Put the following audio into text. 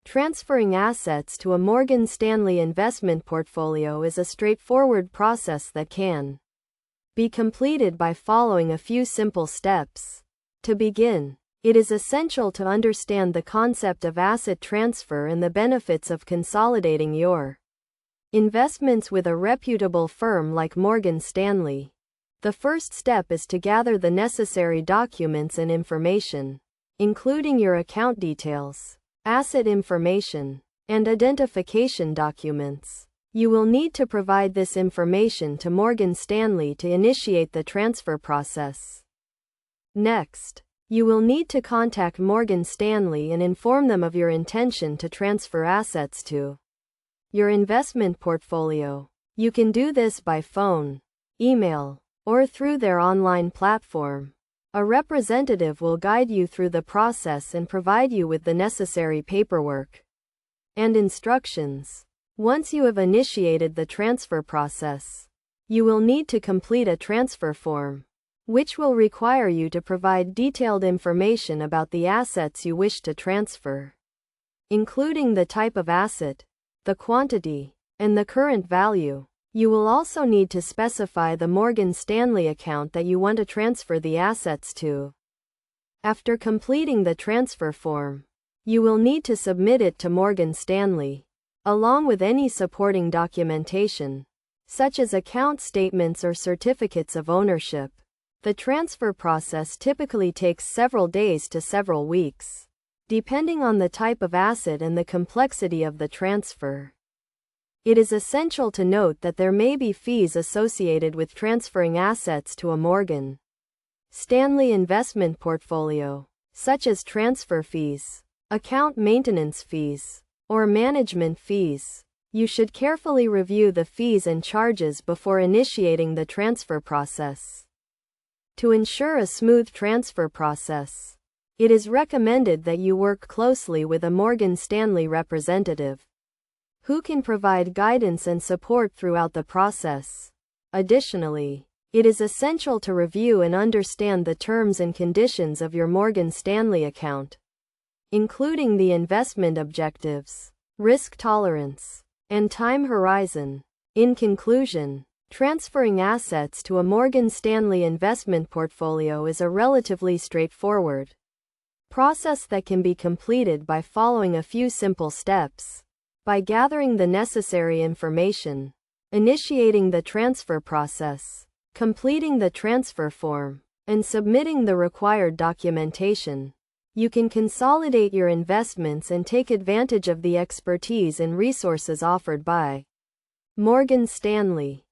Transferring assets to a Morgan Stanley investment portfolio is a straightforward process that can be completed by following a few simple steps. To begin, it is essential to understand the concept of asset transfer and the benefits of consolidating your investments with a reputable firm like Morgan Stanley. The first step is to gather the necessary documents and information, including your account details, asset information, and identification documents. You will need to provide this information to Morgan Stanley to initiate the transfer process. Next, you will need to contact Morgan Stanley and inform them of your intention to transfer assets to your investment portfolio. You can do this by phone, email, or through their online platform. A representative will guide you through the process and provide you with the necessary paperwork and instructions. Once you have initiated the transfer process, you will need to complete a transfer form, which will require you to provide detailed information about the assets you wish to transfer, including the type of asset, the quantity, and the current value. You will also need to specify the Morgan Stanley account that you want to transfer the assets to. After completing the transfer form, you will need to submit it to Morgan Stanley, along with any supporting documentation, such as account statements or certificates of ownership. The transfer process typically takes several days to several weeks, depending on the type of asset and the complexity of the transfer. It is essential to note that there may be fees associated with transferring assets to a Morgan Stanley investment portfolio, such as transfer fees, account maintenance fees, or management fees. You should carefully review the fees and charges before initiating the transfer process. To ensure a smooth transfer process, it is recommended that you work closely with a Morgan Stanley representative who can provide guidance and support throughout the process. Additionally, it is essential to review and understand the terms and conditions of your Morgan Stanley account, including the investment objectives, risk tolerance, and time horizon. In conclusion, transferring assets to a Morgan Stanley investment portfolio is a relatively straightforward process that can be completed by following a few simple steps. By gathering the necessary information, initiating the transfer process, completing the transfer form, and submitting the required documentation, you can consolidate your investments and take advantage of the expertise and resources offered by Morgan Stanley.